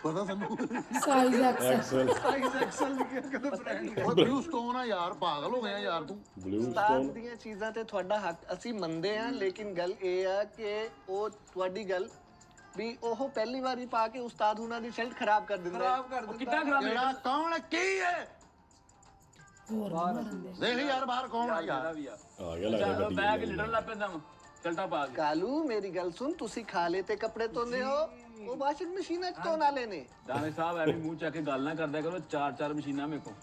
ਪਤਾ ਸਾਨੂੰ size XL XL size XL ਲਿਖਿਆ ਕਦੇ ਬ੍ਰਾਂਡ ਓਏ ਬਲੂ ਸਟੋਨ ਆ ਯਾਰ, ਪਾਗਲ ਹੋ ਗਿਆ ਯਾਰ ਤੂੰ। ਬਲੂ ਉਸਤਾਦ ਸਟੋਨ ਦੀਆਂ ਚੀਜ਼ਾਂ ਤੇ ਤੁਹਾਡਾ ਹੱਕ ਅਸੀਂ ਮੰਨਦੇ ਹਾਂ, ਲੇਕਿਨ ਗੱਲ ਇਹ ਆ ਕਿ ਉਹ ਤੁਹਾਡੀ ਗੱਲ ਵੀ ਉਹ ਪਹਿਲੀ ਵਾਰੀ ਪਾ ਕੇ ਉਸਤਾਦ ਉਹਨਾਂ ਦੀ ਸ਼ਰਟ ਖਰਾਬ ਕਰ ਦਿੰਦਾ ਖਰਾਬ ਕਰ ਦਿੰਦਾ। ਕਿੱਦਾਂ ਖਰਾਬ ਜਿਹੜਾ ਕੌਣ ਹੈ, ਕੀ ਹੈ? ਹੋਰ ਮਾਰਨ ਦੇ ਦੇਖ ਯਾਰ ਬਾਹਰ ਕੌਣ ਆ ਯਾਰ। ਵੀ ਆ ਆ ਗਿਆ ਲੱਗਦਾ ਗੱਡੀ ਬੈਗ ਲਿਟਣ ਲੱਗ ਪੈਂਦਾ ਵਾ ਚਲਟਾ ਪਾ ਕੇ ਕਾਲੂ ਮੇਰੀ ਗੱਲ ਸੁਣ, ਤੁਸੀਂ ਖਾ ਲੇ ਤੇ ਕੱਪੜੇ ਧੋਂਦੇ ਹੋ, ਉਹ ਵਾਸ਼ਿੰਗ ਮਸ਼ੀਨਾਂ 'ਚ ਧੋਣ ਵਾਲੇ ਨੇ। ਦਾਣੇ ਸਾਹਿਬ ਐਵੇਂ ਮੂੰਹ ਚੱਕ ਕੇ ਗੱਲ ਨਾ ਕਰਦਿਆ ਕਰੋ, ਚਾਰ ਚਾਰ ਮਸ਼ੀਨਾਂ ਮੇਰੇ ਕੋਲ।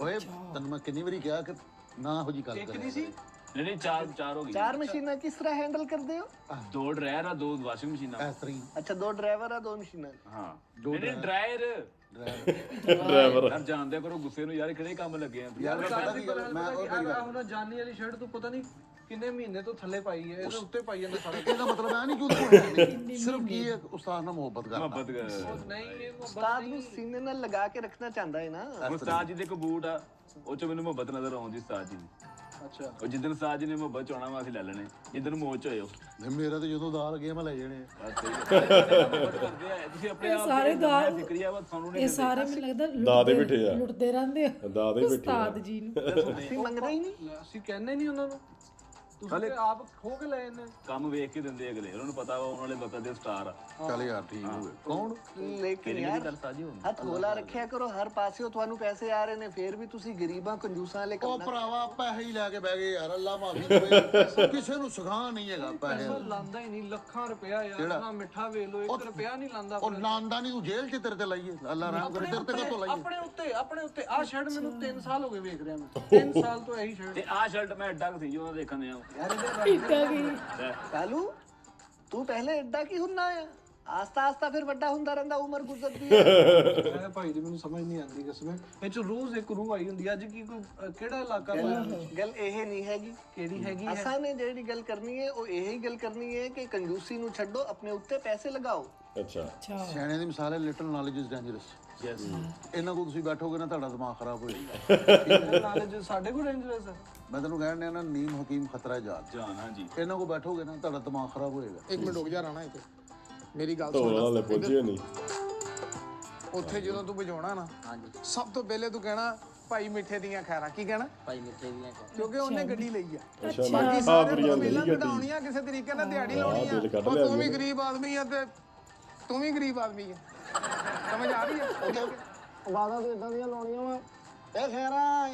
ਓਏ ਤੈਨੂੰ ਮੈਂ ਕਿੰਨੀ ਵਾਰੀ ਕਿਹਾ ਕਿ ਨਾ ਇਹੋ ਜੀ ਗੱਲ ਕਰ। ਨਹੀਂ ਨਹੀਂ ਚਾਰ ਹੋ ਗਈ। ਚਾਰ ਮਸ਼ੀਨਾਂ ਕਿਸ ਤਰ੍ਹਾਂ ਹੈਂਡਲ ਕਰਦੇ ਹੋ? ਦੋ ਡਰਾਇਰ ਆ, ਦੋ ਵਾਸ਼ਿੰਗ ਮਸ਼ੀਨਾਂ। ਇਸ ਤਰ੍ਹਾਂ ਹੀ ਅੱਛਾ, ਦੋ ਡਰਾਈਵਰ ਆ, ਦੋ ਮਸ਼ੀਨਾਂ। ਹਾਂ ਨਹੀਂ ਡਰਾਇਰ ਡਰਾਈਵਰ ਯਾਰ ਜਾਣਦੇ ਕਰੋ ਗੁੱਸੇ ਨੂੰ ਯਾਰ, ਕਿਹੜੇ ਕੰਮ ਲੱਗੇ ਆ ਯਾਰ ਪਤਾ ਕੀ ਗੱਲ, ਮੈਂ ਉਹ ਮੇਰੀ ਗੱਲ ਹੁਣ ਜਾਨੀ ਵਾਲੀ ਸ਼ਰਟ ਤੂੰ ਪਤਾ ਨਹੀਂ ਕਿੰਨੇ ਮਹੀਨੇ ਤੋਂ ਥੱਲੇ ਪਾਈ ਹੈ, ਇਹਦੇ ਉੱਤੇ ਪਾਈ ਜਾਂਦਾ ਸਾਰਾ। ਇਹਦਾ ਮਤਲਬ ਇਹ ਨਹੀਂ ਕਿ ਉਹਨੂੰ ਸਿਰਫ ਕੀ ਹੈ, ਉਸਤਾਦ ਨਾਲ ਮੁਹੱਬਤ ਕਰਦਾ। ਮੁਹੱਬਤ ਕਰ ਨਹੀਂ ਇਹ ਉਸਤਾਦ ਨੂੰ ਸੀਨੇ ਨਾਲ ਲਗਾ ਕੇ ਰੱਖਣਾ ਚਾਹੁੰਦਾ ਹੈ ਨਾ। ਉਸਤਾਦ ਜੀ ਦੇ ਕੋ ਬੂਟ ਆ, ਉਹ ਚ ਮੈਨੂੰ ਮੁਹੱਬਤ ਨਜ਼ਰ ਆਉਂਦੀ ਉਸਤਾਦ ਜੀ ਦੀ। ਅੱਛਾ ਉਹ ਜਿੱਦਣ ਉਸਤਾਦ ਜੀ ਨੇ ਮੁਹੱਬਤ ਚਾਉਣਾ ਵਾ ਅਸੀਂ ਲੈ ਲੈਣੇ, ਜਿੱਦਣ ਮੋਚ ਹੋਏ ਉਹ ਨਹੀਂ ਮੇਰਾ ਤੇ ਜਦੋਂ ਦਾਲ ਗਿਆ ਮੈਂ ਲੈ ਜਾਣੇ ਆ। ਕਰਦੇ ਆ ਤੁਸੀਂ ਆਪਣੇ ਆਪ ਸਾਰੇ ਦਾਲ ਫਿਕਰੀਆ ਵਾ ਤੁਹਾਨੂੰ ਇਹ ਸਾਰੇ ਮੈਨੂੰ ਲੱਗਦਾ ਦਾਦੇ ਬਿਠੇ ਆ। ਲੁੱਟਦੇ ਰਹਿੰਦੇ ਆ ਦਾਦੇ ਬਿਠੇ ਉਸਤਾਦ ਜੀ ਨੂੰ। ਤੁਸੀਂ ਮੰਗਦੇ ਹੀ ਨਹੀਂ। ਅਸੀਂ ਕਹਿੰਦੇ ਨਹੀਂ ਉਹਨਾਂ ਨੂੰ, ਤੁਸੀਂ ਤੇ ਆਪ ਖੋ ਕੇ ਲੈ ਜਾਂਦੇ। ਕੰਮ ਵੇਖ ਕੇ ਦਿੰਦੇ ਅਗਲੇ, ਉਹਨਾਂ ਨੂੰ ਪਤਾ ਵਾ ਉਹਨਾਂ ਵਾਲੇ ਵਕਤ ਦੇ ਸਟਾਰ ਆ। ਚੱਲ ਯਾਰ ਠੀਕ ਹੋ ਗਏ। ਕੌਣ? ਲੇਕਿਨ ਯਾਰ ਹੱਥ ਖੋਲਾ ਰੱਖਿਆ ਕਰੋ, ਹਰ ਪਾਸਿਓਂ ਤੁਹਾਨੂੰ ਪੈਸੇ ਆ ਰਹੇ ਨੇ, ਫੇਰ ਵੀ ਤੁਸੀਂ ਗਰੀਬਾਂ ਕੰਜੂਸਾਂ ਵਾਲੇ ਉਹ ਕੰਮ ਭਰਾਵਾ ਪੈਸੇ ਹੀ ਲੈ ਕੇ ਬਹਿ ਗਏ ਯਾਰ, ਅੱਲਾ ਮਾਫੀ ਦੇਵੇ। ਕਿਸੇ ਨੂੰ ਸੁਖਾ ਨਹੀਂ ਹੈਗਾ ਪੈਸੇ। ਲਾਂਦਾ ਹੀ ਨਹੀਂ, ਲੱਖਾਂ ਰੁਪਇਆ ਯਾਰ ਨਾ ਮਿੱਠਾ ਵੇਚ ਲੋ, 1 ਰੁਪਇਆ ਨਹੀਂ ਲਾਂਦਾ। ਉਹ ਲਾਂਦਾ ਨਹੀਂ, ਤੂੰ ਜੇਲ੍ਹ 'ਚ ਤੇਰੇ ਤੇ ਲਾਈਏ, ਅੱਲਾ ਰਹਿਮ ਕਰੇ ਤੇਰੇ ਤੇ ਕਦੋਂ ਲਾਈਏ। ਆਪਣੇ ਉੱਤੇ ਆਹ ਸ਼ਰਟ ਮੈਨੂੰ 3 ਸਾਲ ਹੋ ਗਏ ਵੇਖ ਰਿਹਾ ਮੈਂ, 3 ਸਾਲ ਤੋਂ ਇਹੀ ਸ਼ਰਟ। ਤੇ ਆਹ ਸ਼ਰਟ ਮੈਂ ਐਡਾ ਕੁ ਸੀ ਜੋ ਦੇਖਣ ਦੇ ਆ ਇੱਦਾਂ ਕੀ ਕਾਲੂ ਤੂੰ ਪਹਿਲੇ ਐਡਾ ਕੀ ਹੁੰਨਾ ਆ, ਆਸਤਾ ਆਸਤਾ ਫਿਰ ਵੱਡਾ ਹੁੰਦਾ ਰਹਿੰਦਾ, ਉਮਰ ਗੁਜ਼ਰਦੀ ਹੈ। ਮੈਂ ਭਾਈ ਦੀ ਮੈਨੂੰ ਸਮਝ ਨਹੀਂ ਆਉਂਦੀ ਕਿਸਮੇ ਇਹ ਚ ਰੋਜ਼ ਇੱਕ ਰੂਹ ਆਈ ਹੁੰਦੀ। ਅੱਜ ਕੀ ਕੋਈ ਕਿਹੜਾ ਇਲਾਕਾ ਗੱਲ ਇਹ ਨਹੀਂ ਹੈਗੀ। ਕਿਹੜੀ ਹੈਗੀ ਅਸਾਂ ਨੇ ਜਿਹੜੀ ਗੱਲ ਕਰਨੀ ਹੈ ਉਹ ਇਹੀ ਗੱਲ ਕਰਨੀ ਹੈ ਕਿ ਕੰਜੂਸੀ ਨੂੰ ਛੱਡੋ, ਆਪਣੇ ਉੱਤੇ ਪੈਸੇ ਲਗਾਓ। ਅੱਛਾ ਅੱਛਾ ਸਿਆਣੇ ਦੀ ਮਿਸਾਲ ਹੈ, ਲਿਟਲ ਨੌਲੇਜ ਇਜ਼ ਡੇਂਜਰਸ। ਇਹਨਾਂ ਕੋਲ ਤੁਸੀਂ ਬੈਠੋਗੇ ਨਾ ਤੁਹਾਡਾ ਦਿਮਾਗ ਖਰਾਬ ਹੋ ਜਾਏਗਾ। ਨਾਲੇ ਜੇ ਸਾਡੇ ਕੋਲ ਡੇਂਜਰਸ ਹੈ। ਮੈਂ ਤੈਨੂੰ ਕਹਿਣ ਡਿਆ ਨਾ, ਨੀਮ ਹਕੀਮ ਖਤਰਾ ਜਾਨ। ਜਾਨ ਹਾਂ ਜੀ। ਇਹਨਾਂ ਕੋਲ ਬੈਠੋਗੇ ਨਾ ਤੁਹਾਡਾ ਦਿਮਾਗ ਖਰਾਬ ਹੋਏਗਾ। 1 ਮਿੰਟ ਰੁਕ ਜਾ ਰਾਣਾ ਇੱਥੇ, ਮੇਰੀ ਗੱਲ ਧੋਣ ਸੁਣ। ਵਾਲੇ ਪਹੁੰਚੇ ਨਹੀਂ। ਉੱਥੇ ਜਦੋਂ ਤੂੰ ਵਜਾਉਣਾ ਨਾ, ਸਭ ਤੋਂ ਪਹਿਲੇ ਤੂੰ ਕਹਿਣਾ ਭਾਈ ਮਿੱਠੇ ਦੀਆਂ ਖੈਰਾਂ। ਕੀ ਕਹਿਣਾ? ਭਾਈ ਮਿੱਠੇ ਦੀਆਂ ਕਿਉਂਕਿ ਉਹਨੇ ਗੱਡੀ ਲਈ ਆ। ਅੱਛਾ ਬਾਕੀ ਆ ਸਾਰੇ ਤੇਰੀ ਨੂੰ ਲਈ ਮਿਲਾਂ ਗੱਡੀ ਕਢਾਉਣੀਆਂ, ਕਿਸੇ ਤਰੀਕੇ ਨਾਲ ਦਿਹਾੜੀ ਲਾਉਣੀ ਆ। ਦਿਲ ਕੱਢ ਉਹ ਲਿਆ ਤੂੰ ਵੀ ਜੀ। ਗਰੀਬ ਆਦਮੀ ਆ ਤੇ ਤੂੰ ਵੀ ਗਰੀਬ ਆਦਮੀ ਆ। ਸਮਝ ਆ ਰਹੀ ਹੈ? ਬਾਦਾਂ ਤੋਂ ਇਦਾਂ ਦੀਆਂ ਲਾਉਣੀਆਂ ਵਾ ਇਹ ਖੈਰਾਂ